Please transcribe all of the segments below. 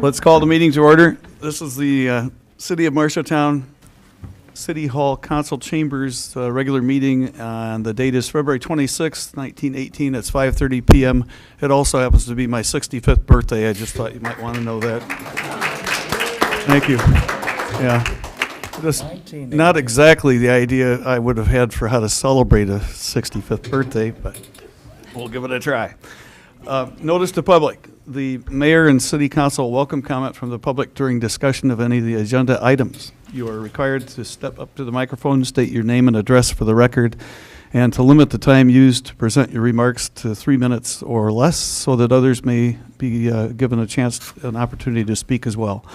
Let's call the meeting to order. This is the City of Marshalltown City Hall Council Chambers regular meeting, and the date is February 26th, 1918. It's 5:30 p.m. It also happens to be my 65th birthday. I just thought you might want to know that. Thank you. Yeah. Just not exactly the idea I would have had for how to celebrate a 65th birthday, but we'll give it a try. Notice to public. The mayor and city council welcome comment from the public during discussion of any of the agenda items. You are required to step up to the microphone, state your name and address for the record, and to limit the time used to present your remarks to 3 minutes or less so that others may be given an opportunity to speak as well.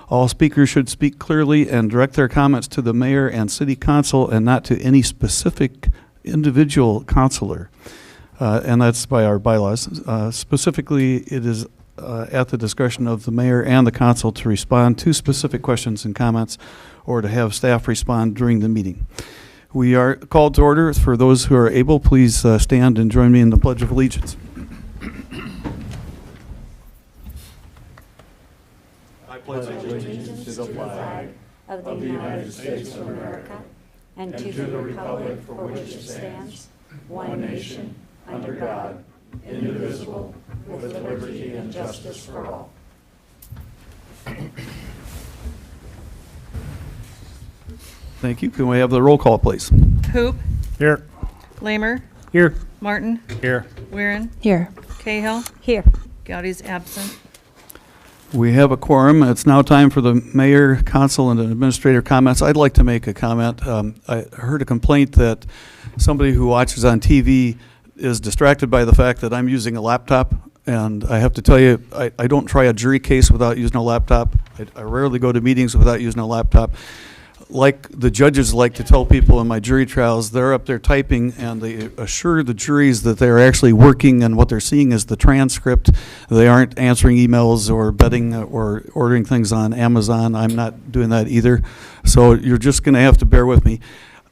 All speakers should speak clearly and direct their comments to the mayor and city council and not to any specific individual councilor. And that's by our bylaws. Specifically, it is at the discretion of the mayor and the council to respond to specific questions and comments or to have staff respond during the meeting. We are called to order. For those who are able, please stand and join me in the Pledge of Allegiance. I pledge allegiance to the flag of the United States of America and to the republic for which it stands, one nation, under God, indivisible, with liberty and justice for all. Thank you. Can we have the roll call, please? Hoop. Here. Lamer. Here. Martin. Here. Weirin. Here. Cahill. Here. Gowdy's absent. We have a quorum. It's now time for the mayor, council, and administrator comments. I'd like to make a comment. I heard a complaint that somebody who watches on TV is distracted by the fact that I'm using a laptop. And I have to tell you, I don't try a jury case without using a laptop. I rarely go to meetings without using a laptop. Like the judges like to tell people in my jury trials, they're up there typing and they assure the juries that they're actually working and what they're seeing is the transcript. They aren't answering emails or betting or ordering things on Amazon. I'm not doing that either. So you're just going to have to bear with me.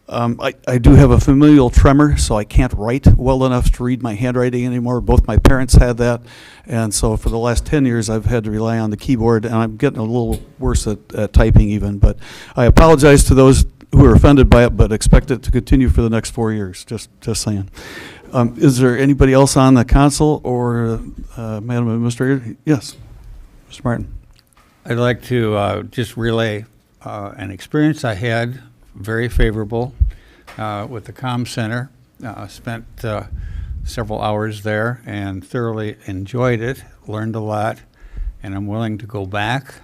I do have a familial tremor, so I can't write well enough to read my handwriting anymore. Both my parents had that, and so for the last 10 years I've had to rely on the keyboard, and I'm getting a little worse at typing even. But I apologize to those who are offended by it, but expect it to continue for the next 4 years, just saying. Is there anybody else on the council or Madam Administrator? Yes, Mr. Martin. I'd like to just relay an experience I had, very favorable, with the comm center. Spent several hours there and thoroughly enjoyed it, learned a lot, and I'm willing to go back.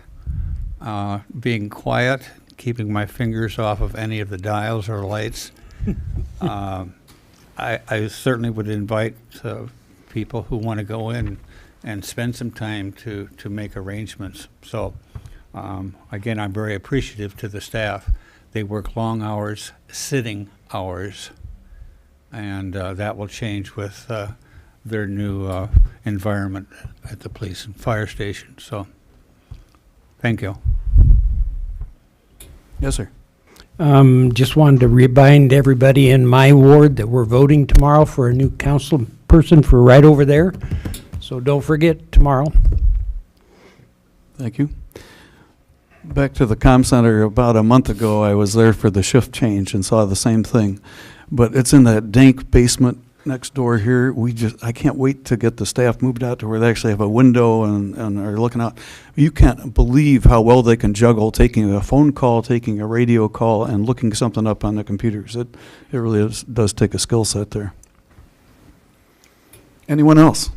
Being quiet, keeping my fingers off of any of the dials or lights. I certainly would invite people who want to go in and spend some time to make arrangements. So again, I'm very appreciative to the staff. They work long hours, sitting hours, and that will change with their new environment at the police and fire station. So, thank you. Yes, sir. Just wanted to remind everybody in my ward that we're voting tomorrow for a new council person for right over there. So don't forget tomorrow. Thank you. Back to the comm center, about a month ago, I was there for the shift change and saw the same thing. But it's in that dank basement next door here. I can't wait to get the staff moved out to where they actually have a window and are looking out. You can't believe how well they can juggle taking a phone call, taking a radio call, and looking something up on the computers. It really does take a skill set there. Anyone else?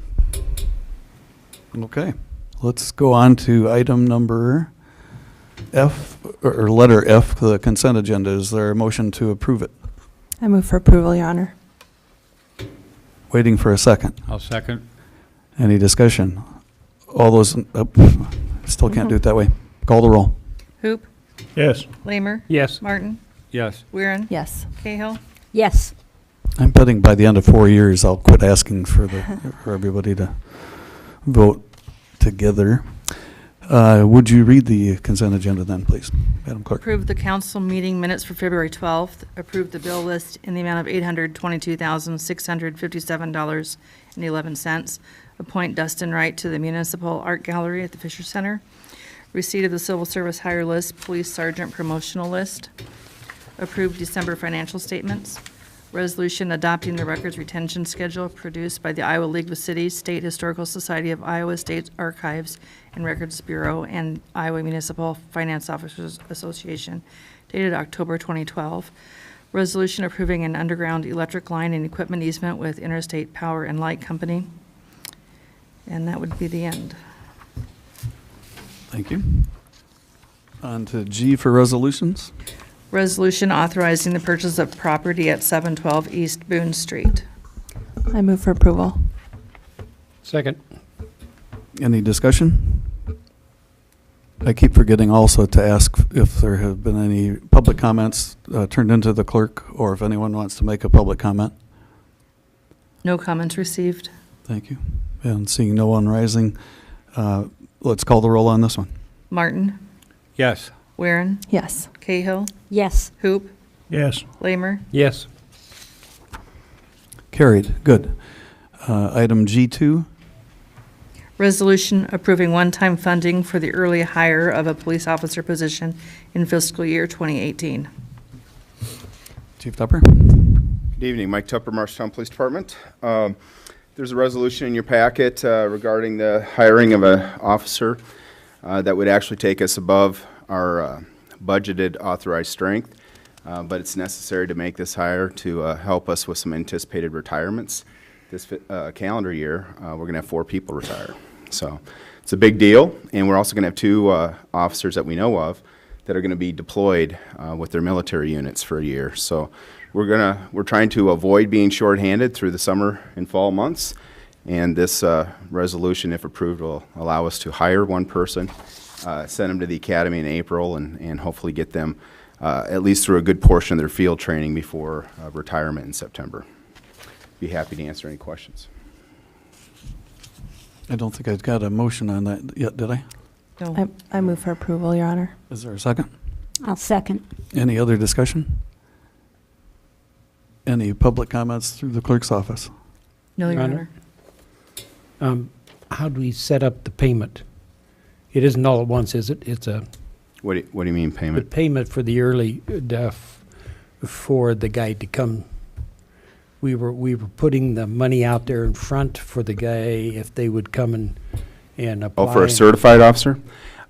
Okay, let's go on to item number F, or letter F, the consent agenda. Is there a motion to approve it? I move for approval, Your Honor. Waiting for a second. I'll second. Any discussion? All those, still can't do it that way. Call the roll. Hoop. Yes. Lamer. Yes. Martin. Yes. Weirin. Yes. Cahill. Yes. I'm betting by the end of 4 years, I'll quit asking for everybody to vote together. Would you read the consent agenda then, please, Madam Clerk? Approve the council meeting minutes for February 12th. Approve the bill list in the amount of $822,657.11. Appoint Dustin Wright to the Municipal Art Gallery at the Fisher Center. Receipt of the Civil Service hire list, Police Sergeant promotional list. Approve December financial statements. Resolution adopting the records retention schedule produced by the Iowa League of Cities, State Historical Society of Iowa, State Archives and Records Bureau, and Iowa Municipal Finance Officers Association, dated October 2012. Resolution approving an underground electric line and equipment easement with Interstate Power and Light Company. And that would be the end. Thank you. On to G for resolutions. Resolution authorizing the purchase of property at 712 East Boone Street. I move for approval. Second. Any discussion? I keep forgetting also to ask if there have been any public comments turned into the clerk, or if anyone wants to make a public comment. No comments received. Thank you. And seeing no one rising, let's call the roll on this one. Martin, Yes. Weirin, Yes. Cahill, Yes. Hoop, Yes. Lamer, Yes. Carried. Good. Item G2. resolution approving one-time funding for the early hire of a police officer position in fiscal year 2018. Chief Tupper. Good evening, Mike Tupper, Marshalltown Police Department. There's a resolution in your packet regarding the hiring of an officer that would actually take us above our budgeted authorized strength, but it's necessary to make this hire to help us with some anticipated retirements. This calendar year, we're going to have 4 people retire. So it's a big deal, and we're also going to have 2 officers that we know of that are going to be deployed with their military units for a year. So we're trying to avoid being shorthanded through the summer and fall months, and this resolution, if approved, will allow us to hire one person, send them to the academy in April, and hopefully get them at least through a good portion of their field training before retirement in September. Be happy to answer any questions. I don't think I've got a motion on that yet, did I? No. I move for approval, Your Honor. Is there a second? I'll second. Any other discussion? Any public comments through the clerk's office? No, Your Your Honor. Honor. How do we set up the payment? It isn't all at once, is it? It's a What do you mean the payment? payment for the early death for the guy to come. We were putting the money out there in front for the guy if they would come and apply. Oh, for a certified officer?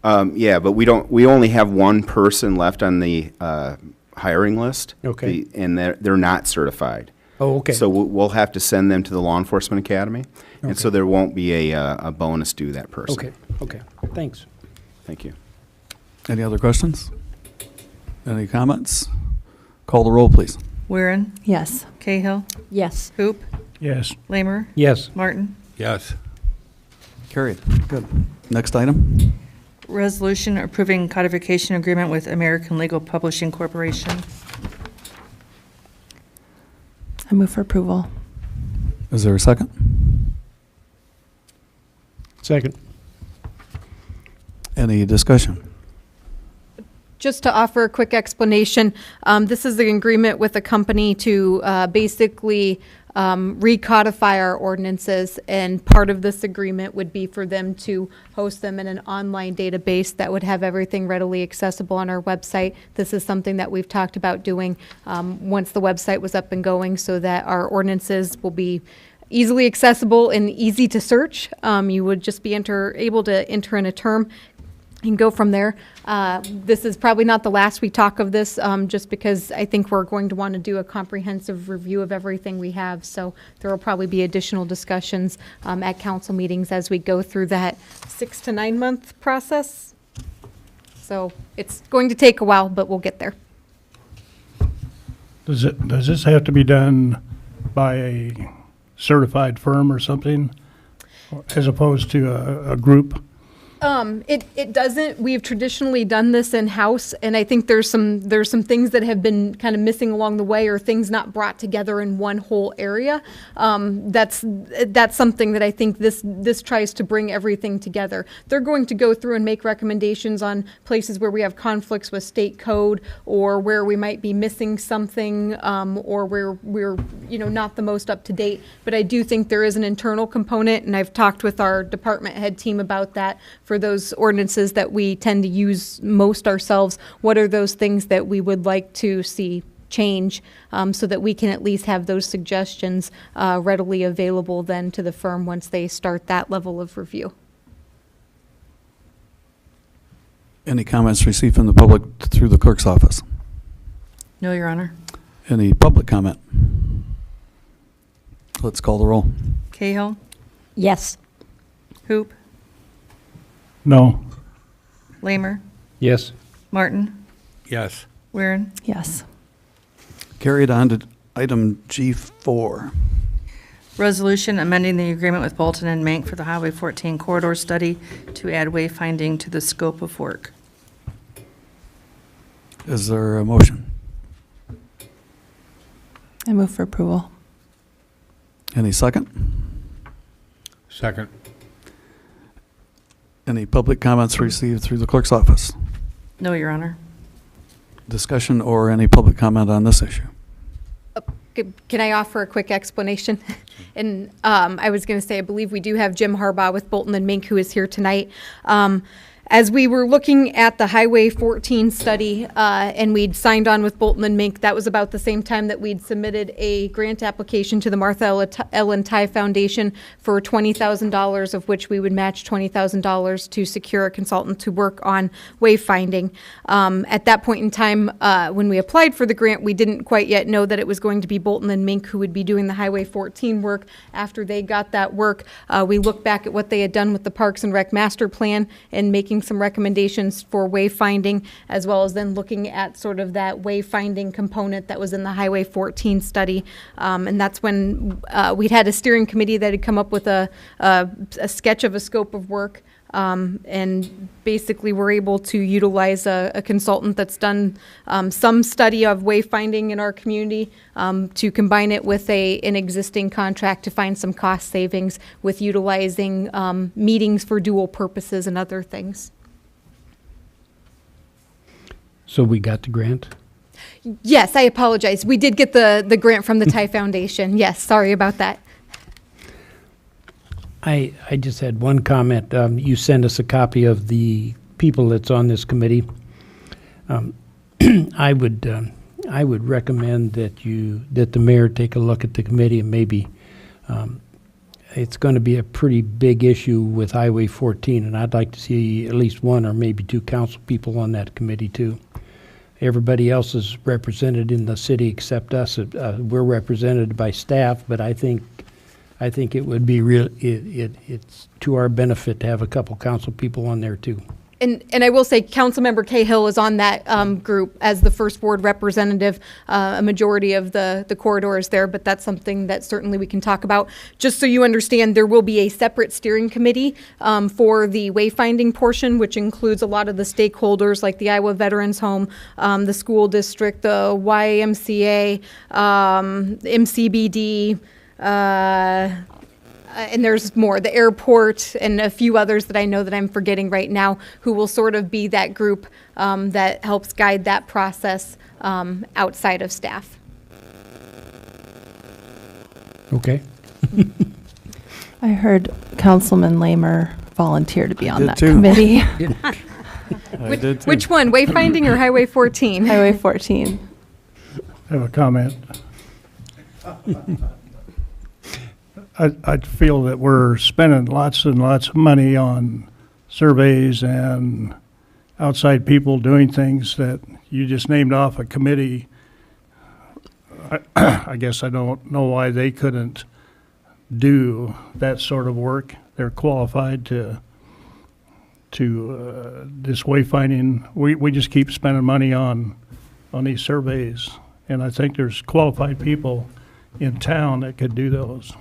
Yeah, but we only have one person left on the hiring list. Okay. And they're not certified. Oh, okay. So we'll have to send them to the Law Enforcement Academy, and so Okay. there won't be a bonus due that person. Okay. Thanks. Thank you. Any other questions? Any comments? Call the roll, please. Weirin, Yes. Cahill, Yes. Hoop, Yes. Lamer, Yes. Martin. Yes. Carried. Good. Next item. Resolution approving codification agreement with American Legal Publishing Corporation. I move for approval. Is there a second? Second. Any discussion? Just to offer a quick explanation, this is the agreement with the company to basically recodify our ordinances, and part of this agreement would be for them to host them in an online database that would have everything readily accessible on our website. This is something that we've talked about doing once the website was up and going, so that our ordinances will be easily accessible and easy to search. You would just be able to enter in a term and go from there. This is probably not the last we talk of this, just because I think we're going to want to do a comprehensive review of everything we have. So there will probably be additional discussions at council meetings as we go through that 6 to 9 month process. So it's going to take a while, but we'll get there. Does this have to be done by a certified firm or something, as opposed to a group? It doesn't. We've traditionally done this in-house, and I think there's some things that have been kind of missing along the way, or things not brought together in one whole area. That's something that I think this tries to bring everything together. They're going to go through and make recommendations on places where we have conflicts with state code, or where we might be missing something, or where we're not the most up to date. But I do think there is an internal component, and I've talked with our department head team about that. For those ordinances that we tend to use most ourselves, what are those things that we would like to see change, so that we can at least have those suggestions readily available then to the firm once they start that level of review. Any comments received from the public through the clerk's office? No, Your Honor. Any public comment? Let's call the roll. Cahill, Yes. Hoop, No. Lamer, Yes. Martin, Yes. Weirin. Yes. Carried on to item G4. Resolution amending the agreement with Bolton and Mank for the Highway 14 corridor study to add wayfinding to the scope of work. Is there a motion? I move for approval. Any second? Second. Any public comments received through the clerk's office? No, Your Honor. Discussion or any public comment on this issue? Can I offer a quick explanation? And I was going to say, I believe we do have Jim Harbaugh with Bolton and Mink, who is here tonight. As we were looking at the Highway 14 study, and we'd signed on with Bolton and Mink, that was about the same time that we'd submitted a grant application to the Martha Ellen Ty Foundation for $20,000, of which we would match $20,000 to secure a consultant to work on wayfinding. At that point in time, when we applied for the grant, we didn't quite yet know that it was going to be Bolton and Mink who would be doing the Highway 14 work. After they got that work, we looked back at what they had done with the Parks and Rec Master Plan and making some recommendations for wayfinding, as well as then looking at sort of that wayfinding component that was in the Highway 14 study. And that's when we'd had a steering committee that had come up with a sketch of a scope of work. And basically we're able to utilize a consultant that's done some study of wayfinding in our community, to combine it with an existing contract to find some cost savings with utilizing meetings for dual purposes and other things. So we got the grant? Yes, I apologize. We did get the grant from the Ty Foundation. Yes, sorry about that. I just had one comment. You sent us a copy of the people that's on this committee. I would recommend that the mayor take a look at the committee, and maybe it's going to be a pretty big issue with Highway 14, and I'd like to see at least one or maybe two council people on that committee too. Everybody else is represented in the city except us. We're represented by staff, but I think it would be it's to our benefit to have a couple council people on there too. And I will say, Councilmember Cahill is on that group as the first ward representative. A majority of the corridor is there, but that's something that certainly we can talk about. Just so you understand, there will be a separate steering committee for the wayfinding portion, which includes a lot of the stakeholders like the Iowa Veterans Home, the school district, the YMCA, MCBD, and there's more, the airport and a few others that I know that I'm forgetting right now, who will sort of be that group that helps guide that process outside of staff. Okay. I heard Councilman Lamer volunteer to be on did that too. committee. I did too. Which one, wayfinding or Highway 14? Highway 14. I have a comment. I feel that we're spending lots and lots of money on surveys and outside people doing things that you just named off a committee. I guess I don't know why they couldn't do that sort of work. They're qualified to this wayfinding. We just keep spending money on these surveys, and I think there's qualified people in town that could do those.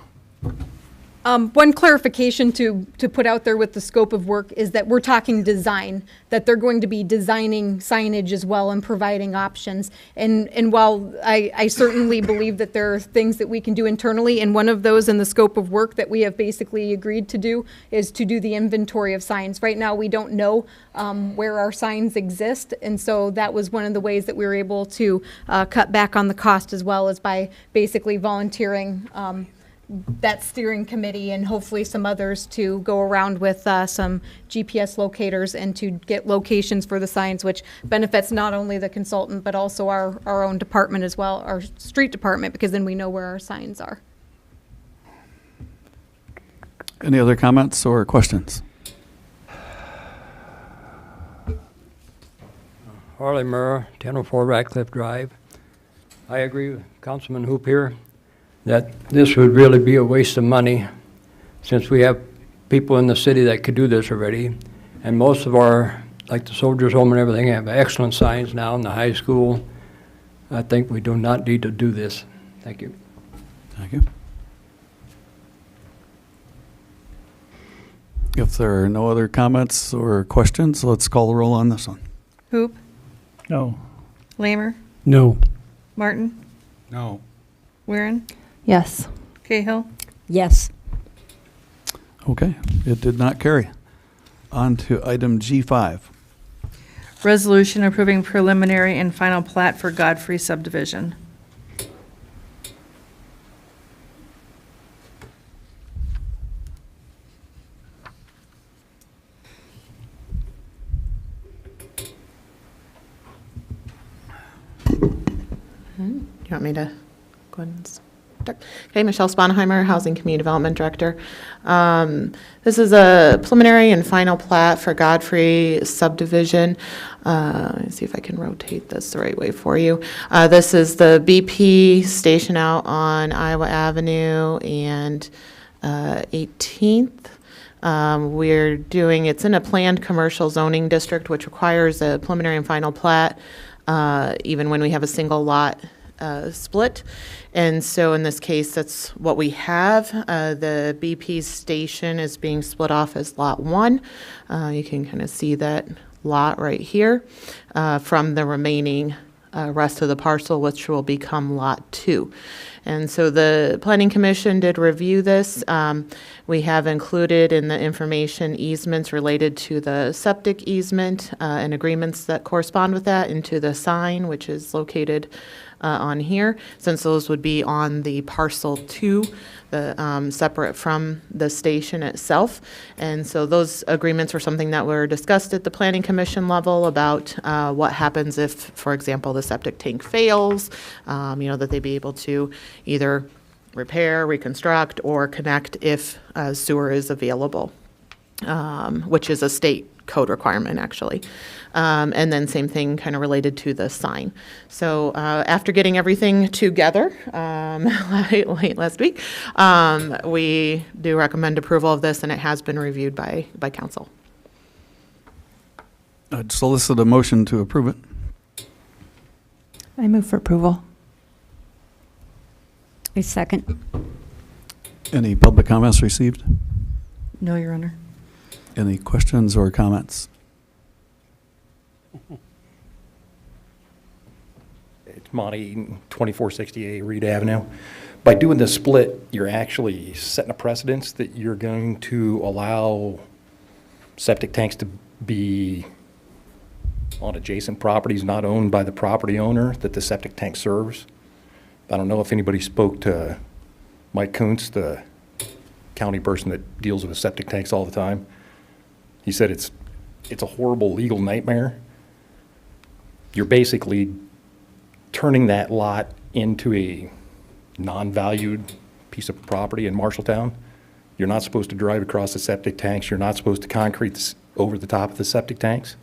One clarification to put out there with the scope of work is that we're talking design, that they're going to be designing signage as well and providing options. And while I certainly believe that there are things that we can do internally, and one of those in the scope of work that we have basically agreed to do is to do the inventory of signs. Right now, we don't know where our signs exist, and so that was one of the ways that we were able to cut back on the cost, as well as by basically volunteering that steering committee and hopefully some others to go around with some GPS locators and to get locations for the signs, which benefits not only the consultant but also our own department as well, our street department, because then we know where our signs are. Any other comments or questions? Harley Murrah, 1004 Ratcliffe Drive. I agree with Councilman Hoop here that this would really be a waste of money, since we have people in the city that could do this already. And most of our, like the Soldiers Home and everything, have excellent signs now in the high school. I think we do not need to do this. Thank you. Thank you. If there are no other comments or questions, let's call the roll on this one. Hoop, No. Lamer, No. Martin, No. Weirin, Yes. Cahill, Yes. Okay, it did not carry. On to item G5. resolution approving preliminary and final plat for Godfrey subdivision. You want me to go ahead and start? Okay, Michelle Sponheimer, Housing Community Development Director. This is a preliminary and final plat for Godfrey subdivision. Let me see if I can rotate this the right way for you. This is the BP station out on Iowa Avenue and 18th. We're doing, it's in a planned commercial zoning district, which requires a preliminary and final plat, even when we have a single lot split. And so in this case, that's what we have. The BP station is being split off as Lot 1. You can kind of see that lot right here from the remaining rest of the parcel, which will become Lot 2. And so the Planning Commission did review this. We have included in the information easements related to the septic easement and agreements that correspond with that into the sign, which is located on here, since those would be on the parcel 2, the separate from the station itself. And so those agreements were something that were discussed at the Planning Commission level about what happens if, for example, the septic tank fails, that they be able to either repair, reconstruct, or connect if sewer is available, which is a state code requirement, actually. And then same thing kind of related to the sign. So after getting everything together late last week, we do recommend approval of this, and it has been reviewed by council. I'd solicit a motion to approve it. I move for approval. A second. Any public comments received? No, Your Honor. Any questions or comments? It's Monty Eaton, 2468 Reed Avenue. By doing the split, you're actually setting a precedence that you're going to allow septic tanks to be on adjacent properties not owned by the property owner that the septic tank serves. I don't know if anybody spoke to Mike Kuntz, the county person that deals with septic tanks all the time. He said it's a horrible legal nightmare. You're basically turning that lot into a non-valued piece of property in Marshalltown. You're not supposed to drive across the septic tanks. You're not supposed to concrete over the top of the septic tanks.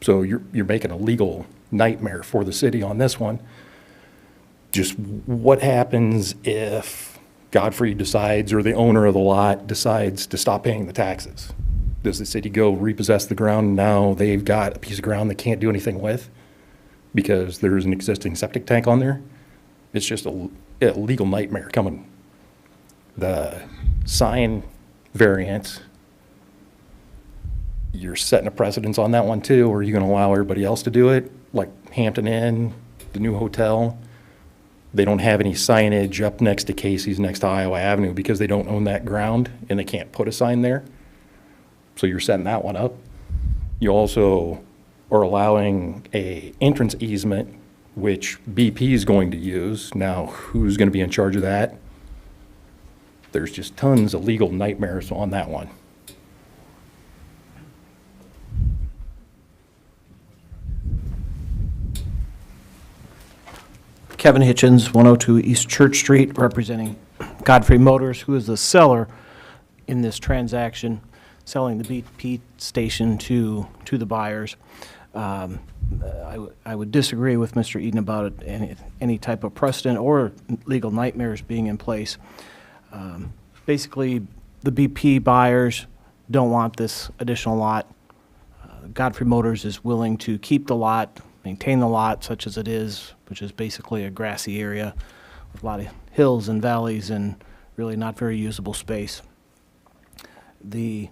So you're making a legal nightmare for the city on this one. Just what happens if Godfrey decides, or the owner of the lot decides to stop paying the taxes? Does the city go repossess the ground? Now they've got a piece of ground they can't do anything with because there's an existing septic tank on there? It's just a legal nightmare coming the sign variance, you're setting a precedence on that one too, or are you going to allow everybody else to do it? Like Hampton Inn, the new hotel, they don't have any signage up next to Casey's, next to Iowa Avenue, because they don't own that ground and they can't put a sign there. So you're setting that one up. You also are allowing a entrance easement, which BP is going to use. Now, who's going to be in charge of that? There's just tons of legal nightmares on that one. Kevin Hitchens, 102 East Church Street, representing Godfrey Motors, who is the seller in this transaction, selling the BP station to the buyers. I would disagree with Mr. Eden about any type of precedent or legal nightmares being in place. Basically, the BP buyers don't want this additional lot. Godfrey Motors is willing to keep the lot, maintain the lot such as it is, which is basically a grassy area with a lot of hills and valleys and really not very usable space. The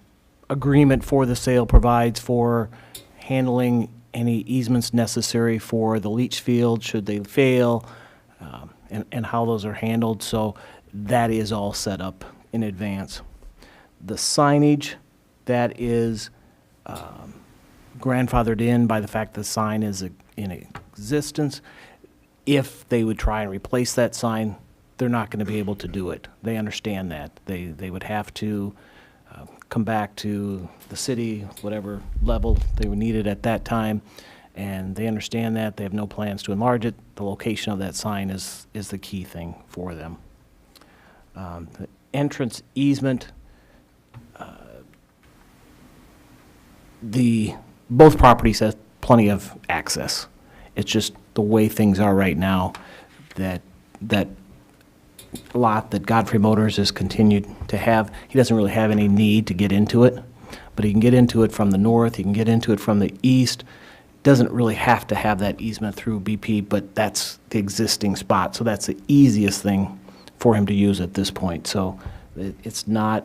agreement for the sale provides for handling any easements necessary for the leach field should they fail, and how those are handled. So that is all set up in advance. The signage, that is grandfathered in by the fact the sign is in existence. If they would try and replace that sign, they're not going to be able to do it. They understand that. They would have to come back to the city, whatever level they were needed at that time, and they understand that. They have no plans to enlarge it. The location of that sign is the key thing for them. The entrance easement, both properties have plenty of access. It's just the way things are right now, that lot that Godfrey Motors has continued to have, he doesn't really have any need to get into it, but he can get into it from the north, he can get into it from the east. Doesn't really have to have that easement through BP, but that's the existing spot, so that's the easiest thing for him to use at this point. So it's not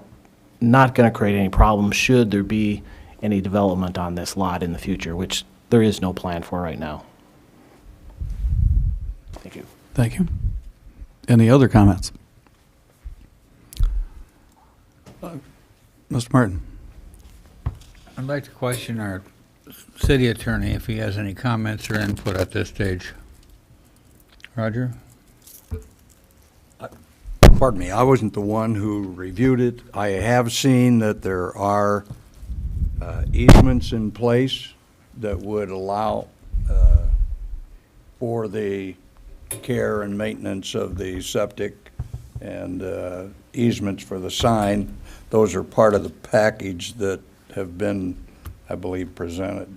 going to create any problems should there be any development on this lot in the future, which there is no plan for right now. Thank you. Thank you. Any other comments? Mr. Martin? I'd like to question our city attorney if he has any comments or input at this stage. Roger? Pardon me, I wasn't the one who reviewed it. I have seen that there are easements in place that would allow for the care and maintenance of the septic and easements for the sign. Those are part of the package that have been, I believe, presented.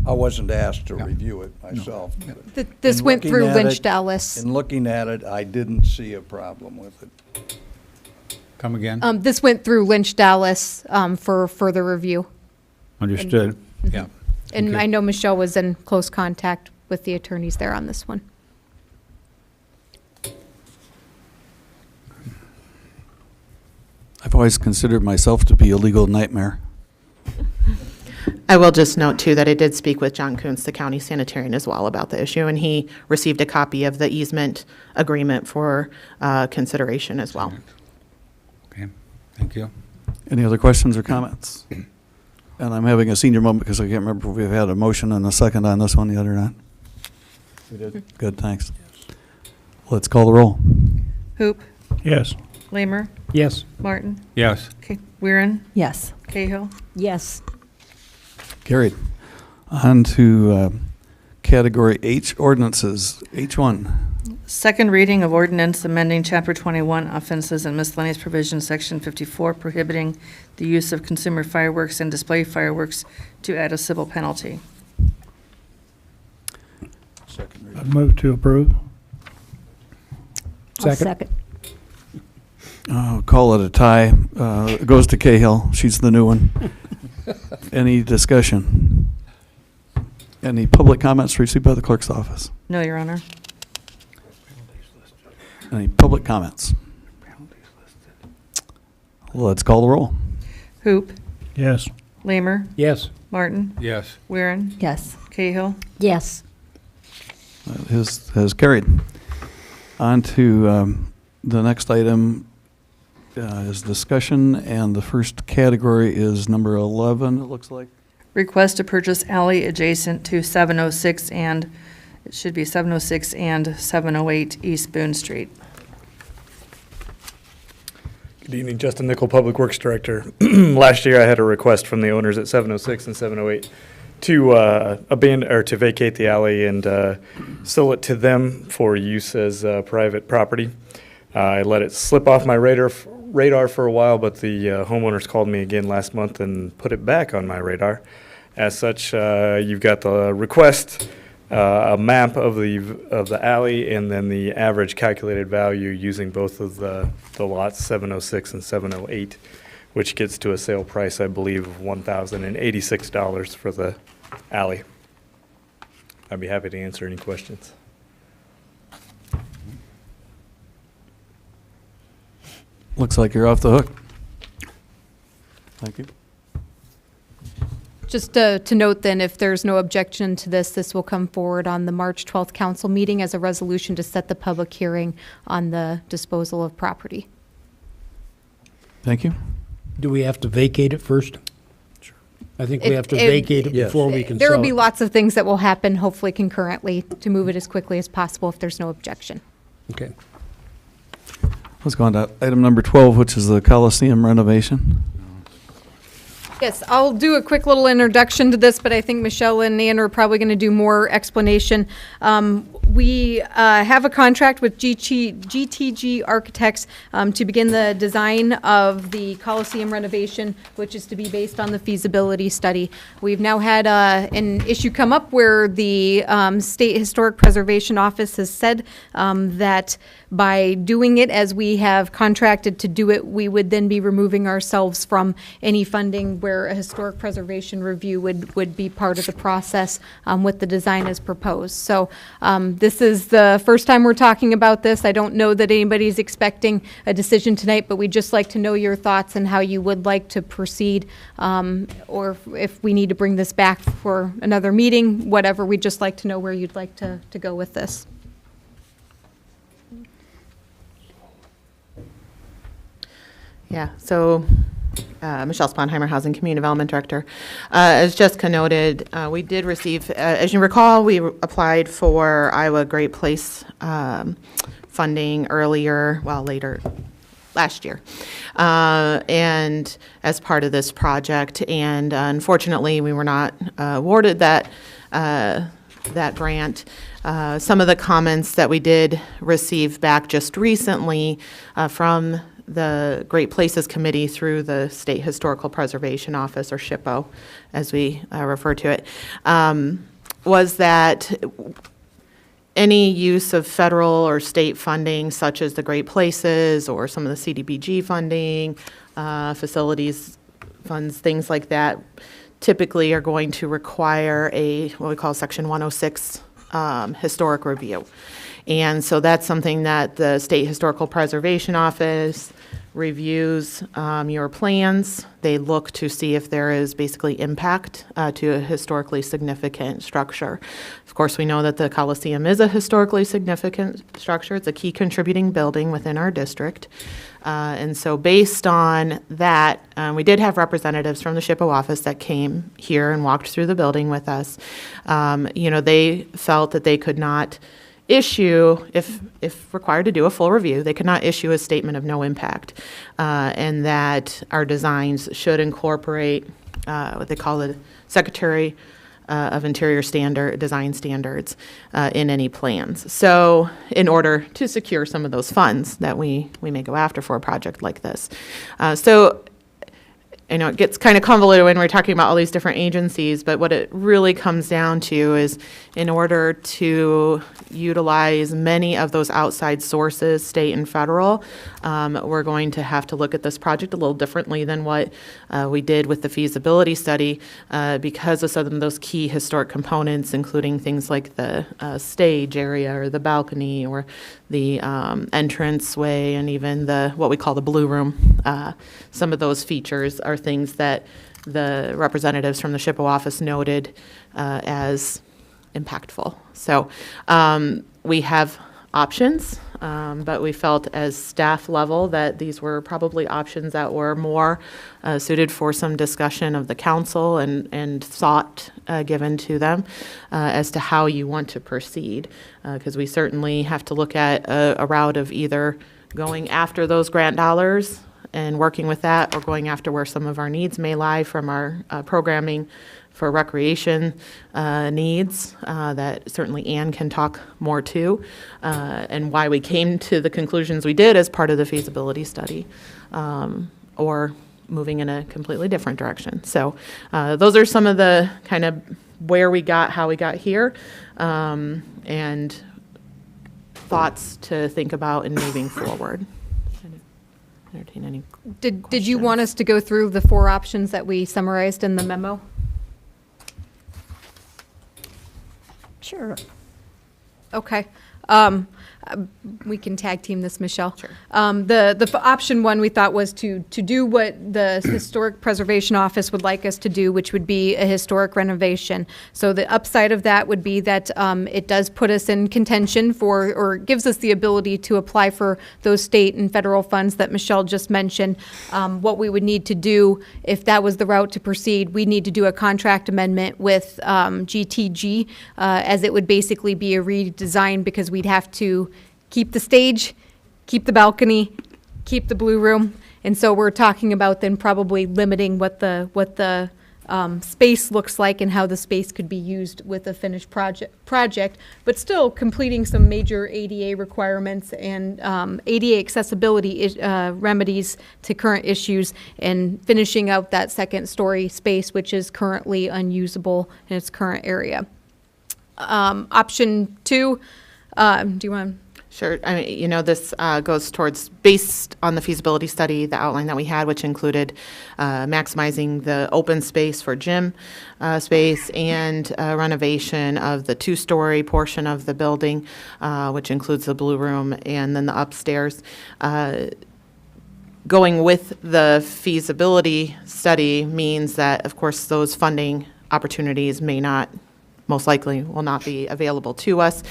I wasn't asked to review it myself. No. This went through Lynch Dallas. In looking at it, I didn't see a problem with it. Come again? This went through Lynch Dallas for further review. Understood. Yeah. And Okay. I know Michelle was in close contact with the attorneys there on this one. I've always considered myself to be a legal nightmare. I will just note, too, that I did speak with John Kuntz, the county sanitarian, as well about the issue, and he received a copy of the easement agreement for consideration as well. Okay, thank you. Any other questions or comments? And I'm having a senior moment because I can't remember if we've had a motion and a second on this one yet or not. We did. Good, thanks. Let's call the roll. Hoop, Yes. Lamer, Yes. Martin, Yes. Weirin, Yes. Cahill, Yes. Carried. On to Category H ordinances. H1. Second reading of ordinance amending Chapter 21 offenses and miscellaneous provisions, Section 54, prohibiting the use of consumer fireworks and display fireworks to add a civil penalty. Second reading. I'd move to approve. I'll second. Call it a tie. It goes to Cahill. She's the new one. Any discussion? Any public comments received by the clerk's office? No, Your Honor. Any public comments? Let's call the roll. Hoop, Yes. Lamer, Yes. Martin, Yes. Weirin, Yes. Cahill. Yes. Has carried. On to the next item is discussion, and the first category is number 11, it looks like. Request to purchase alley adjacent to 706 and, it should be 706 and 708 East Boone Street. Good evening, Justin Nickel, Public Works Director. Last year, I had a request from the owners at 706 and 708 to abandon or to vacate the alley and sell it to them for use as private property. I let it slip off my radar for a while, but the homeowners called me again last month and put it back on my radar. As such, you've got the request, a map of the alley, and then the average calculated value using both of the lots, 706 and 708, which gets to a sale price, I believe, of $1,086 for the alley. I'd be happy to answer any questions. Looks like you're off the hook. Thank you. Just to note then, if there's no objection to this, this will come forward on the March 12th council meeting as a resolution to set the public hearing on the disposal of property. Thank you. Do we have to vacate it first? Sure. I think we have to It- vacate it before we can There sell will be it. lots of things that will happen, hopefully concurrently, to move it as quickly as possible if there's no objection. Okay. Let's go on to item number 12, which is the Coliseum renovation. Yes, I'll do a quick little introduction to this, but I think Michelle and Ann are probably going to do more explanation. We have a contract with GTG Architects to begin the design of the Coliseum renovation, which is to be based on the feasibility study. We've now had an issue come up where the State Historic Preservation Office has said that by doing it as we have contracted to do it, we would then be removing ourselves from any funding where a historic preservation review would be part of the process with the design as proposed. So this is the first time we're talking about this. I don't know that anybody's expecting a decision tonight, but we'd just like to know your thoughts and how you would like to proceed, or if we need to bring this back for another meeting, whatever. We'd just like to know where you'd like to go with this. Yeah, so Michelle Sponheimer, Housing Community Development Director. As Jessica noted, we did receive, as you recall, we applied for Iowa Great Place funding later last year, and as part of this project. And unfortunately, we were not awarded that grant. Some of the comments that we did receive back just recently from the Great Places Committee through the State Historical Preservation Office, or SHPO, as we refer to it, was that any use of federal or state funding, such as the Great Places or some of the CDBG funding, facilities funds, things like that, typically are going to require what we call Section 106 historic review. And so that's something that the State Historical Preservation Office reviews your plans. They look to see if there is basically impact to a historically significant structure. Of course, we know that the Coliseum is a historically significant structure. It's a key contributing building within our district. And so based on that, we did have representatives from the SHPO office that came here and walked through the building with us. They felt that they could not issue, if required to do a full review, they could not issue a statement of no impact, and that our designs should incorporate what they call the Secretary of Interior design standards in any plans. So in order to secure some of those funds that we may go after for a project like this. I know it gets kind of convoluted when we're talking about all these different agencies, but what it really comes down to is in order to utilize many of those outside sources, state and federal, we're going to have to look at this project a little differently than what we did with the feasibility study because of some of those key historic components, including things like the stage area or the balcony or the entranceway and even what we call the blue room. Some of those features are things that the representatives from the SHPO office noted as impactful. So we have options, but we felt as staff level that these were probably options that were more suited for some discussion of the council and thought given to them as to how you want to proceed. Because we certainly have to look at a route of either going after those grant dollars and working with that, or going after where some of our needs may lie from our programming for recreation needs that certainly Ann can talk more to, and why we came to the conclusions we did as part of the feasibility study, or moving in a completely different direction. So those are some of the kind of where we got, how we got here, and thoughts to think about in moving forward. Entertain any Did you want us to go through the 4 options that we summarized in the memo? Sure. Okay. We can tag team this, Michelle. Sure. Option 1 we thought was to do what the Historic Preservation Office would like us to do, which would be a historic renovation. So the upside of that would be that it does put us in contention for, or gives us the ability to apply for those state and federal funds that Michelle just mentioned. What we would need to do, if that was the route to proceed, we need to do a contract amendment with GTG, as it would basically be a redesign, because we'd have to keep the stage, keep the balcony, keep the blue room. And so we're talking about then probably limiting what the space looks like and how the space could be used with a finished project, but still completing some major ADA requirements and ADA accessibility remedies to current issues, and finishing out that second story space, which is currently unusable in its current area. Option 2, do you want? Sure. I mean, this goes towards, based on the feasibility study, the outline that we had, which included maximizing the open space for gym space and renovation of the 2-story portion of the building, which includes the blue room and then the upstairs. Going with the feasibility study means that, of course, those funding opportunities most likely will not be available to us,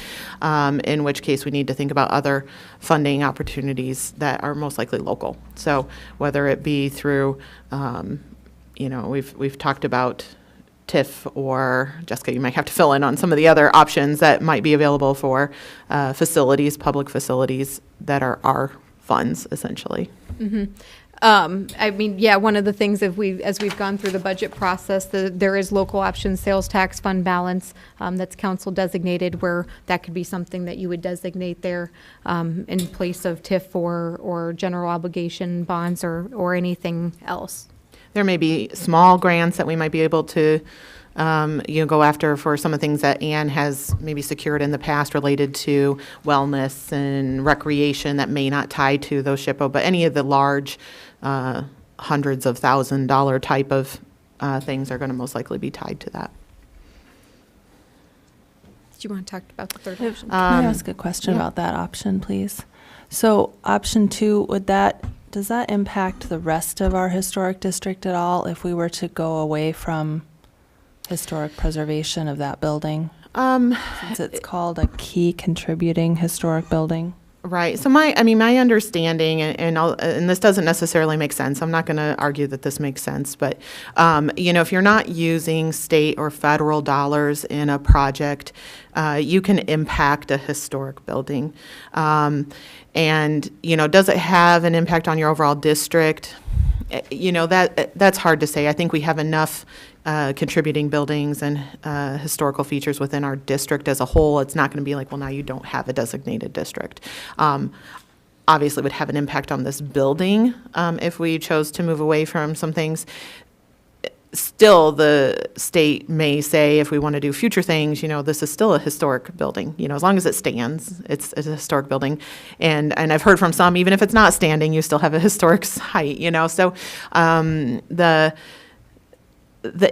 in which case we need to think about other funding opportunities that are most likely local. So whether it be through, we've talked about TIF, or Jessica, you might have to fill in on some of the other options that might be available for facilities, public facilities that are our funds, essentially. Mm-hmm. I mean, yeah, one of the things as we've gone through the budget process, there is local option sales tax fund balance that's council designated, where that could be something that you would designate there in place of TIF or general obligation bonds or anything else. There may be small grants that we might be able to go after for some of the things that Ann has maybe secured in the past related to wellness and recreation that may not tie to those SHPO, but any of the large hundreds of $1,000 type of things are going to most likely be tied to that. Do you want to talk about the third option? Can I ask a question about that option, please? So option 2, does that impact the rest of our historic district at all if we were to go away from historic preservation of that building? Since it's called a key contributing historic building. Right. So my understanding, and this doesn't necessarily make sense. I'm not going to argue that this makes sense, but if you're not using state or federal dollars in a project, you can impact a historic building. And does it have an impact on your overall district? That's hard to say. I think we have enough contributing buildings and historical features within our district as a whole. It's not going to be like, well, now you don't have a designated district. obviously would have an impact on this building if we chose to move away from some things. Still, the state may say, if we want to do future things, this is still a historic building. As long as it stands, it's a historic building. And I've heard from some, even if it's not standing, you still have a historic site. So the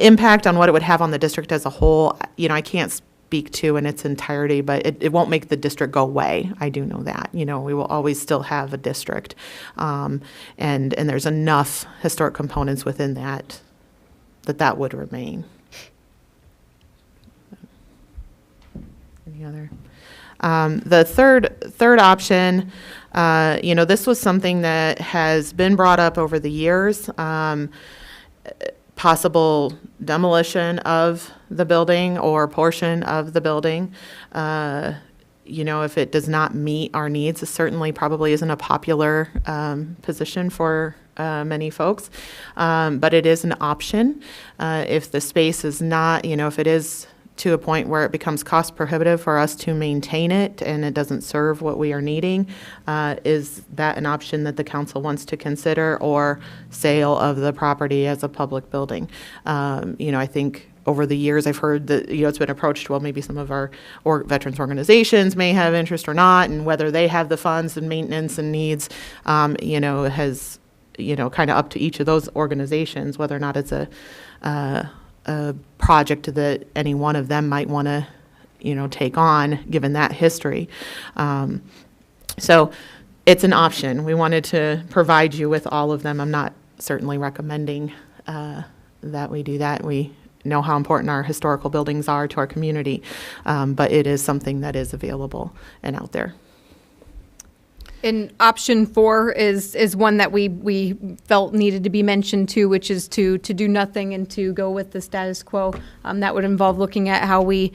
impact on what it would have on the district as a whole, I can't speak to in its entirety, but it won't make the district go away. I do know that. We will always still have a district, and there's enough historic components within that would remain. Any other? The third option, this was something that has been brought up over the years. Possible demolition of the building or portion of the building. If it does not meet our needs, it certainly probably isn't a popular position for many folks, but it is an option. If the space is not, if it is to a point where it becomes cost prohibitive for us to maintain it and it doesn't serve what we are needing, is that an option that the council wants to consider, or sale of the property as a public building? I think over the years, I've heard that, it's been approached, well, maybe some of our veterans organizations may have interest or not, and whether they have the funds and maintenance and needs, has, kind of up to each of those organizations, whether or not it's a project that any one of them might want to, take on, given that history. So it's an option. We wanted to provide you with all of them. I'm not certainly recommending that we do that. We know how important our historical buildings are to our community, but it is something that is available and out there. And option 4 is one that we felt needed to be mentioned too, which is to do nothing and to go with the status quo. That would involve looking at how we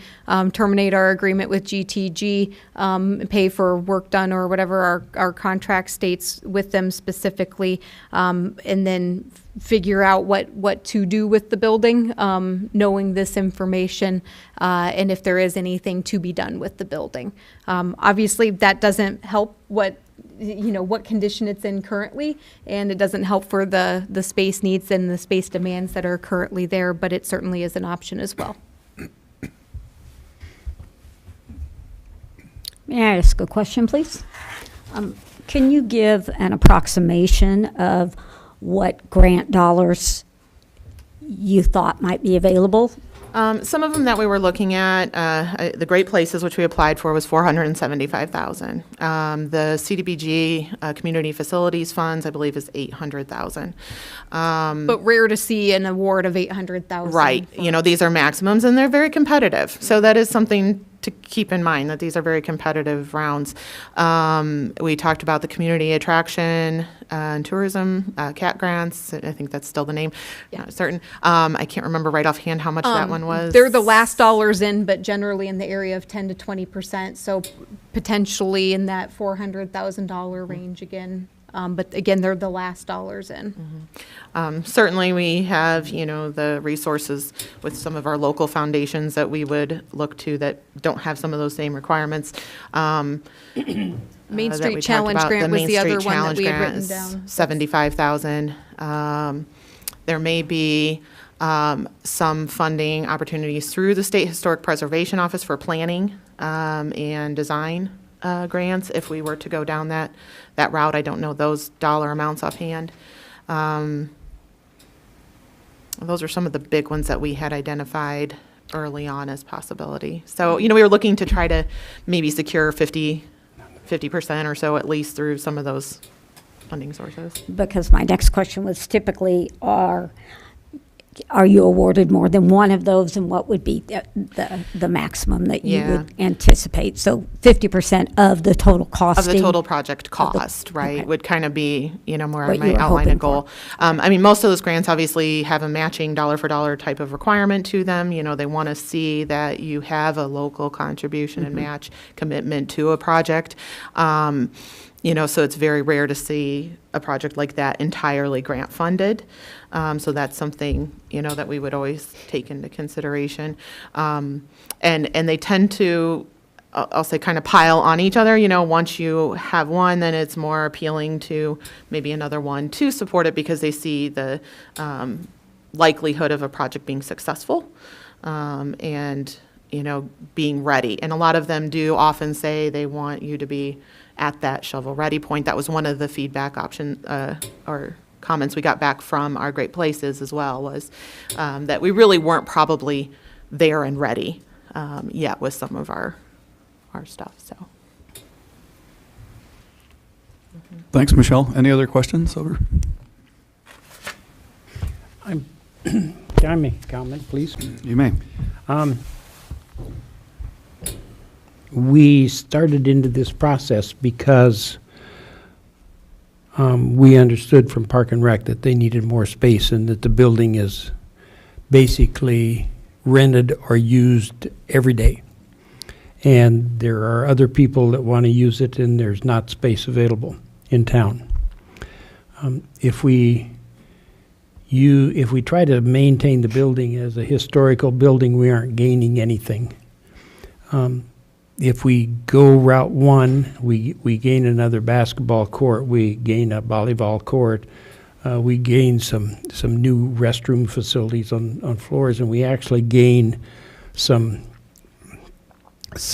terminate our agreement with GTG, pay for work done or whatever our contract states with them specifically, and then figure out what to do with the building, knowing this information, and if there is anything to be done with the building. Obviously, that doesn't help what condition it's in currently, and it doesn't help for the space needs and the space demands that are currently there, but it certainly is an option as well. May I ask a question, please? Can you give an approximation of what grant dollars you thought might be available? Some of them that we were looking at, the Great Places, which we applied for, was $475,000. The CDBG Community Facilities Funds, I believe, is $800,000. But rare to see an award of $800,000. Right. These are maximums, and they're very competitive. So that is something to keep in mind, that these are very competitive rounds. We talked about the community attraction and tourism, CAT grants. I think that's still the name. Yeah. Not certain. I can't remember right offhand how much that one was. They're the last dollars in, but generally in the area of 10 to 20%. So potentially in that $400,000 range again. But again, they're the last dollars in. Certainly, we have, the resources with some of our local foundations that we would look to that don't have some of those same requirements. Main Street Challenge Grant was the other one that we had written down. $75,000. There may be some funding opportunities through the State Historic Preservation Office for planning and design grants if we were to go down that route. I don't know those dollar amounts offhand. Those are some of the big ones that we had identified early on as possibility. So, we were looking to try to maybe secure 50% or so at least through some of those funding sources. Because my next question was typically are you awarded more than one of those, and what would be the maximum that you would anticipate? So 50% of the total cost. Of the total project cost, right, okay. would kind of be, more What my you were outline hoping and goal. Most of those grants obviously have a matching dollar for dollar type of requirement to them. They want to see that you have a local contribution and match commitment to a project. So it's very rare to see a project like that entirely grant funded. So that's something, that we would always take into consideration. And they tend to I'll say kind of pile on each other. You know, once you have one, then it's more appealing to maybe another one to support it because they see the likelihood of a project being successful and, you know, being ready. And a lot of them do often say they want you to be at that shovel-ready point. That was one of the feedback or comments we got back from our Great Places as well, was that we really weren't probably there and ready yet with some of our stuff, so. Thanks, Michelle. Any other questions over? Can I make a comment, please? You may. We started into this process because we understood from Park and Rec that they needed more space and that the building is basically rented or used every day. And there are other people that want to use it and there's not space available in town. If we try to maintain the building as a historical building, we aren't gaining anything. If we go Route 1, we gain another basketball court, we gain a volleyball court, we gain some new restroom facilities on floors, and we actually gain some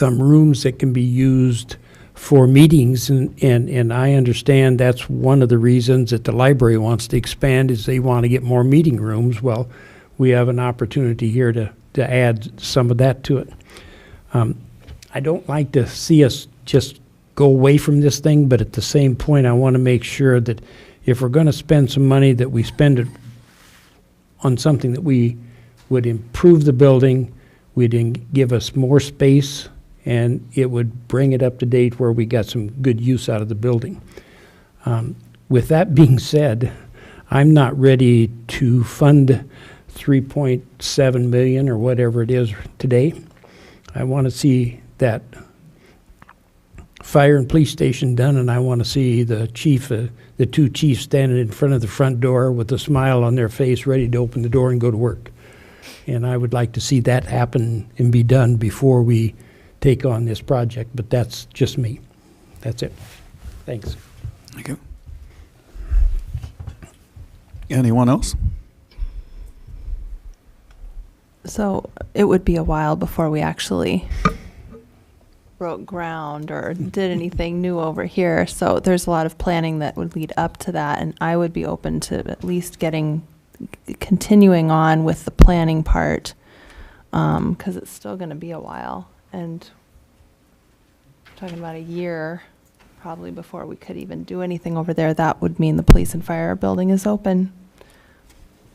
rooms that can be used for meetings, and I understand that's one of the reasons that the library wants to expand is they want to get more meeting rooms. Well, we have an opportunity here to add some of that to it. I don't like to see us just go away from this thing, but at the same point, I want to make sure that if we're going to spend some money, that we spend it on something that we would improve the building, would give us more space, and it would bring it up to date where we got some good use out of the building. With that being said, I'm not ready to fund 3.7 million or whatever it is today. I want to see that fire and police station done, and I want to see the two chiefs standing in front of the front door with a smile on their face, ready to open the door and go to work. And I would like to see that happen and be done before we take on this project, but that's just me. That's it. Thanks. Thank you. Anyone else? So it would be a while before we actually broke ground or did anything new over here. So there's a lot of planning that would lead up to that, and I would be open to at least continuing on with the planning part, because it's still going to be a while, and we're talking about a year probably before we could even do anything over there. That would mean the police and fire building is open.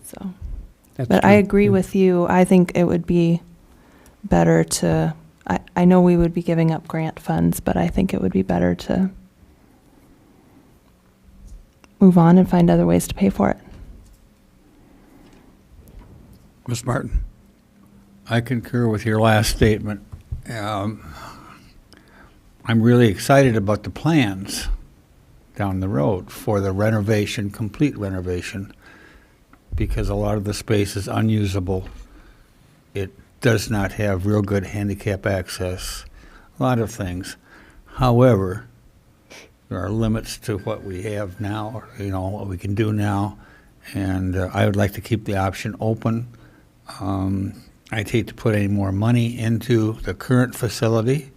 So, but I agree with you. I think it would be better to, I know we would be giving up grant funds, but I think it would be better to move on and find other ways to pay for it. Ms. Martin? I concur with your last statement. I'm really excited about the plans down the road for the renovation, complete renovation, because a lot of the space is unusable. It does not have real good handicap access, a lot of things. However, there are limits to what we have now, what we can do now, and I would like to keep the option open. I'd hate to put any more money into the current facility.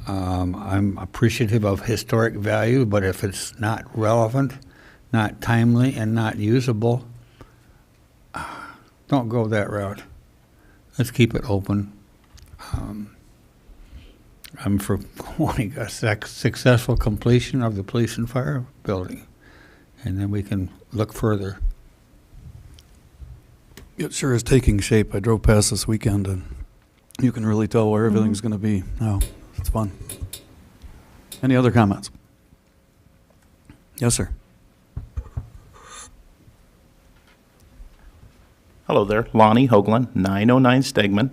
I'm appreciative of historic value, but if it's not relevant, not timely, and not usable, don't go that route. Let's keep it open. I'm for wanting a successful completion of the police and fire building, and then we can look further. It sure is taking shape. I drove past this weekend, and you can really tell where everything's going to be now. It's fun. Any other comments? Yes, sir. Hello there, Lonnie Hoagland, 909 Stegman.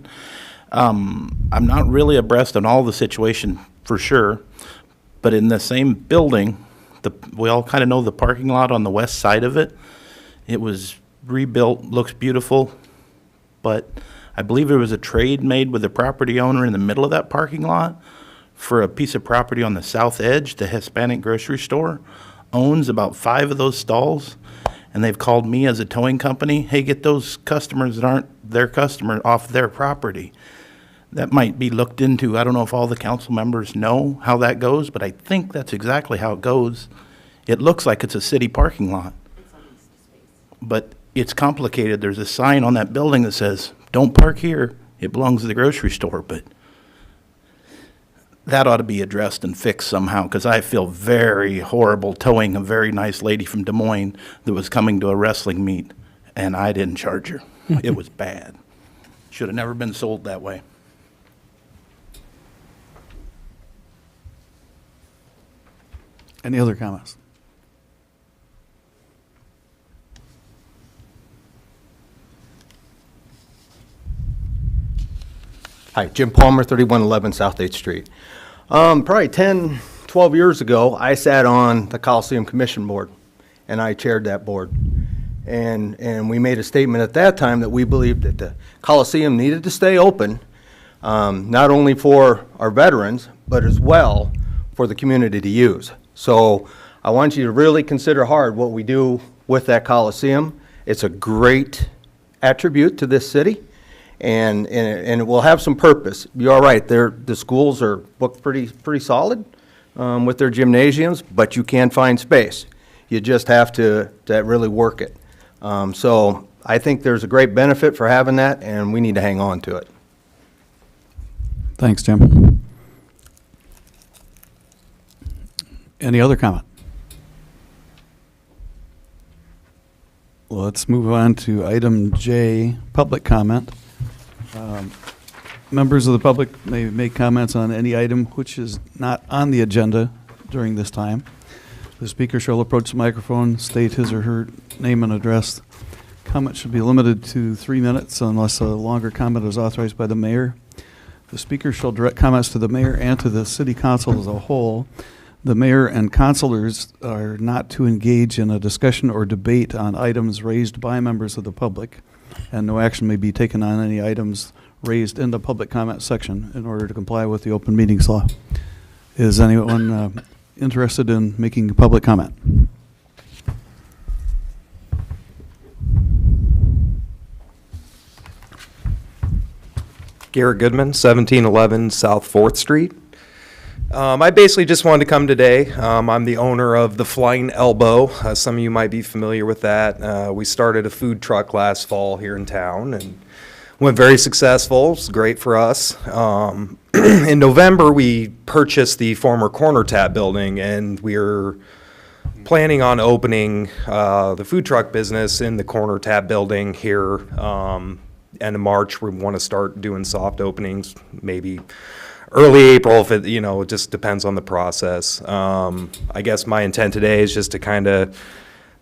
I'm not really abreast on all the situation for sure, but in the same building, we all kind of know the parking lot on the west side of it. It was rebuilt, looks beautiful, but I believe there was a trade made with the property owner in the middle of that parking lot for a piece of property on the south edge. The Hispanic grocery store owns about 5 of those stalls, and they've called me as a towing company, hey, get those customers that aren't their customer off their property. That might be looked into. I don't know if all the council members know how that goes, but I think that's exactly how it goes. It looks like it's a city parking lot, but it's complicated. There's a sign on that building that says, don't park here, it belongs to the grocery store, but that ought to be addressed and fixed somehow, because I feel very horrible towing a very nice lady from Des Moines that was coming to a wrestling meet, and I didn't charge her. It was bad. Should have never been sold that way. Any other comments? Hi, Jim Palmer, 3111 South 8th Street. Probably 10, 12 years ago, I sat on the Coliseum Commission Board, and I chaired that board. And we made a statement at that time that we believed that the Coliseum needed to stay open, not only for our veterans, but as well for the community to use. So I want you to really consider hard what we do with that Coliseum. It's a great attribute to this city. And it will have some purpose. You're right, the schools are booked pretty solid with their gymnasiums, but you can find space. You just have to really work it. So I think there's a great benefit for having that, and we need to hang on to it. Thanks, Jim. Any other comment? Let's move on to item J, public comment. Members of the public may make comments on any item which is not on the agenda during this time. The speaker shall approach the microphone, state his or her name and address. Comment should be limited to 3 minutes unless a longer comment is authorized by the mayor. The speaker shall direct comments to the mayor and to the city council as a whole. The mayor and councilors are not to engage in a discussion or debate on items raised by members of the public, and no action may be taken on any items raised in the public comment section in order to comply with the open meetings law. Is anyone interested in making public comment? Garrett Goodman, 1711 South 4th Street. I basically just wanted to come today. I'm the owner of the Flying Elbow. Some of you might be familiar with that. We started a food truck last fall here in town and went very successful. It's great for us. In November, we purchased the former Corner Tap building, and we're planning on opening the food truck business in the Corner Tap building here. End of March, we want to start doing soft openings, maybe early April, if it, it just depends on the process. I guess my intent today is just to kind of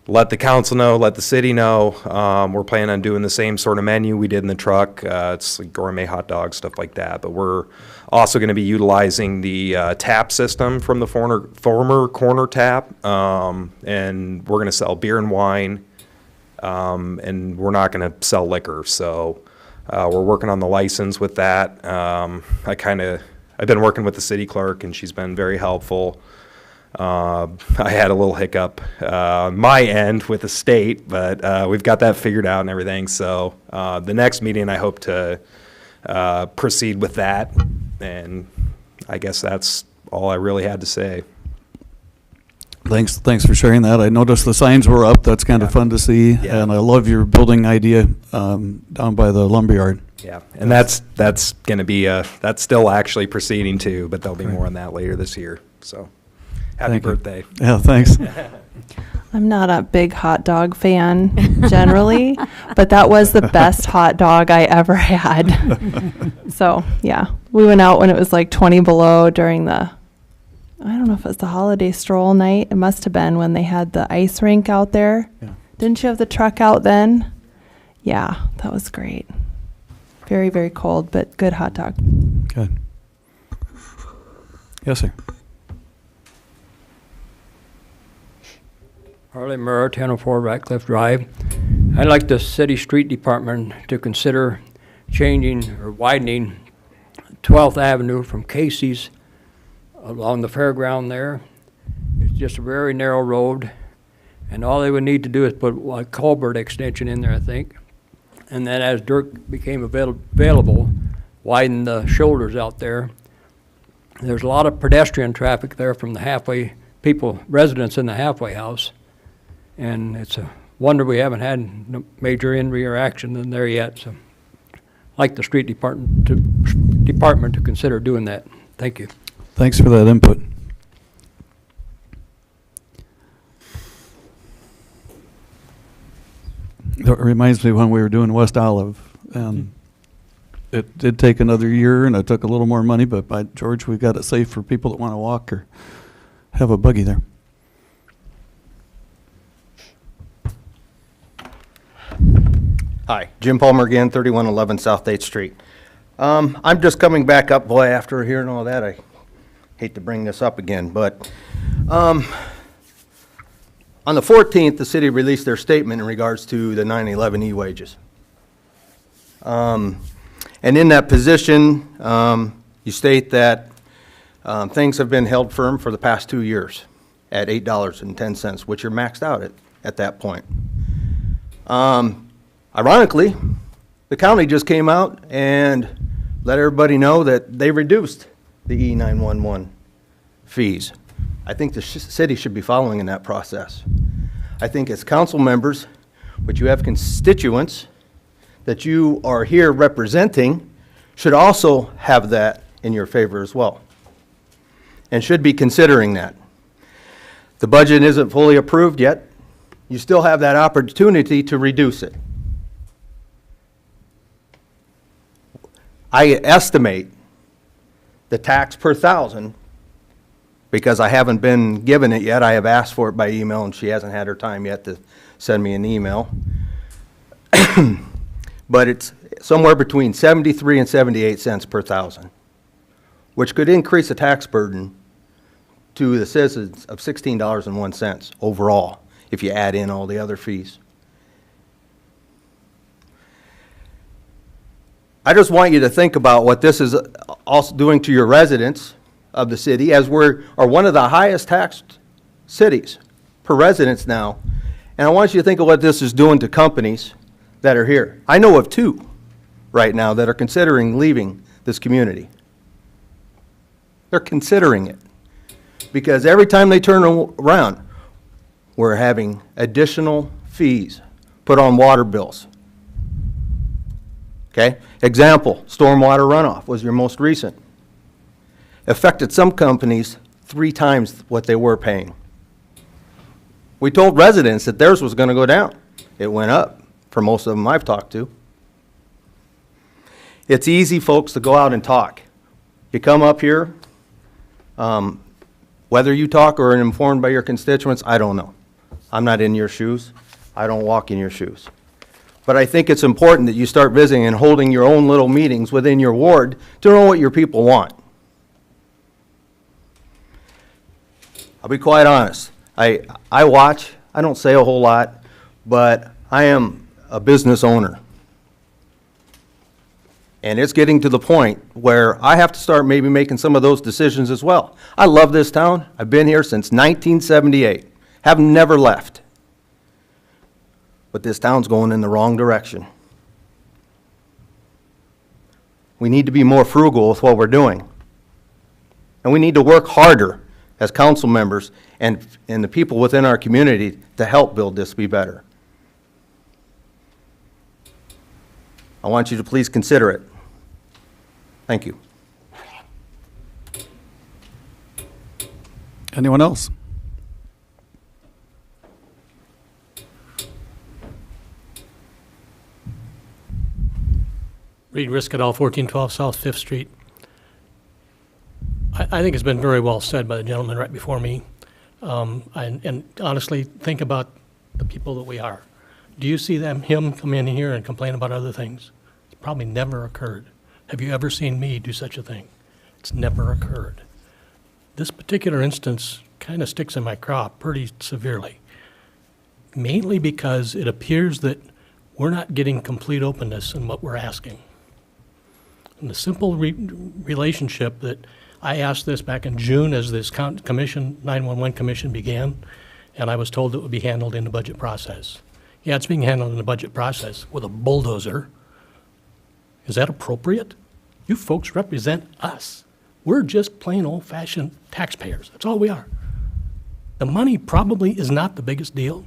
let the council know, let the city know. We're planning on doing the same sort of menu we did in the truck. It's like gourmet hot dogs, stuff like that. But we're also going to be utilizing the tap system from the former Corner Tap. And we're going to sell beer and wine. And we're not going to sell liquor. So we're working on the license with that. I've been working with the city clerk, and she's been very helpful. I had a little hiccup on my end with the state, but we've got that figured out and everything. So the next meeting, I hope to proceed with that. And I guess that's all I really had to say. Thanks for sharing that. I noticed the signs were up. That's kind of fun to see. Yeah. And I love your building idea down by the lumberyard. Yeah, and that's going to be that's still actually proceeding too, but there'll be more on that later this year. So, happy birthday! Yeah, thanks. I'm not a big hot dog fan generally, but that was the best hot dog I ever had. So yeah, we went out when it was like 20 below during the, I don't know if it was the holiday stroll night. It must have been when they had the ice rink out there. Yeah. Didn't you have the truck out then? Yeah, that was great. Very, very cold, but good hot dog. Good. Yes, sir. Harley Murrow, 1004 Ratcliffe Drive. I'd like the city street department to consider changing or widening 12th Avenue from Casey's along the fairground there. It's just a very narrow road, and all they would need to do is put a culvert extension in there, I think. And then as dirt became available, widen the shoulders out there. There's a lot of pedestrian traffic there from the halfway, residents in the halfway house. And it's a wonder we haven't had no major injury or accident in there yet. So I'd like the street department to consider doing that. Thank you. Thanks for that input. That reminds me when we were doing West Olive, and it did take another year, and it took a little more money, but by George, we got it safe for people that want to walk or have a buggy there. Hi, Jim Palmer again, 3111 South 8th Street. I'm just coming back up, boy, after hearing all that, I hate to bring this up again, but on the 14th, the city released their statement in regards to the 9/11 e-wages. And in that position, you state that things have been held firm for the past 2 years at $8.10, which are maxed out at that point. Ironically, the county just came out and let everybody know that they reduced the E911 fees. I think the city should be following in that process. I think as council members, but you have constituents that you are here representing, should also have that in your favor as well, and should be considering that. The budget isn't fully approved yet. You still have that opportunity to reduce it. I estimate the tax per thousand, because I haven't been given it yet. I have asked for it by email, and she hasn't had her time yet to send me an email. But it's somewhere between 73 and 78 cents per thousand, which could increase the tax burden to the citizens of $16.01 overall, if you add in all the other fees. I just want you to think about what this is also doing to your residents of the city, as we are one of the highest taxed cities per residents now. And I want you to think of what this is doing to companies that are here. I know of 2 right now that are considering leaving this community. They're considering it, because every time they turn around, we're having additional fees put on water bills. Okay? Example, stormwater runoff was your most recent. Affected some companies 3 times what they were paying. We told residents that theirs was going to go down. It went up for most of them I've talked to. It's easy, folks, to go out and talk. You come up here, whether you talk or are informed by your constituents, I don't know. I'm not in your shoes. I don't walk in your shoes. But I think it's important that you start visiting and holding your own little meetings within your ward to know what your people want. I'll be quite honest. I watch. I don't say a whole lot, but I am a business owner. And it's getting to the point where I have to start maybe making some of those decisions as well. I love this town. I've been here since 1978. Have never left. But this town's going in the wrong direction. We need to be more frugal with what we're doing. And we need to work harder as council members and the people within our community to help build this be better. I want you to please consider it. Thank you. Anyone else? Reed Riskadal, 1412 South 5th Street. I think it's been very well said by the gentleman right before me. And honestly, think about the people that we are. Do you see him come in here and complain about other things? It's probably never occurred. Have you ever seen me do such a thing? It's never occurred. This particular instance kind of sticks in my craw pretty severely, mainly because it appears that we're not getting complete openness in what we're asking. And the simple relationship that I asked this back in June as this commission, 911 commission began, and I was told it would be handled in the budget process. Yeah, it's being handled in the budget process with a bulldozer. Is that appropriate? You folks represent us. We're just plain old-fashioned taxpayers. That's all we are. The money probably is not the biggest deal,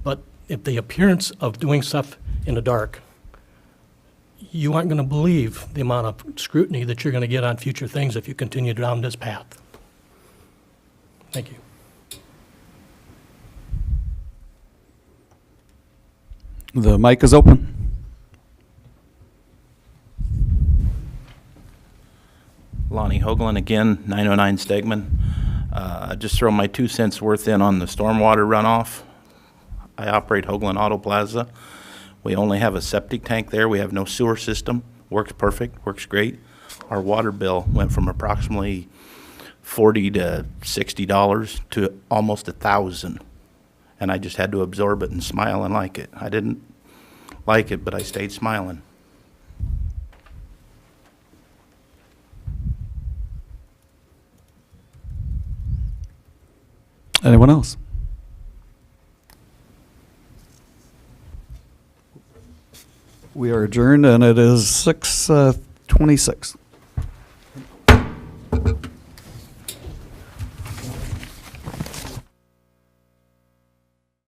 but if the appearance of doing stuff in the dark, you aren't going to believe the amount of scrutiny that you're going to get on future things if you continue down this path. Thank you. The mic is open. Lonnie Hoagland again, 909 Stegman. Just throw my 2 cents worth in on the stormwater runoff. I operate Hoagland Auto Plaza. We only have a septic tank there. We have no sewer system. Works perfect, works great. Our water bill went from approximately $40 to $60 to almost $1,000. And I just had to absorb it and smile and like it. I didn't like it, but I stayed smiling. Anyone else? We are adjourned, and it is 6:26.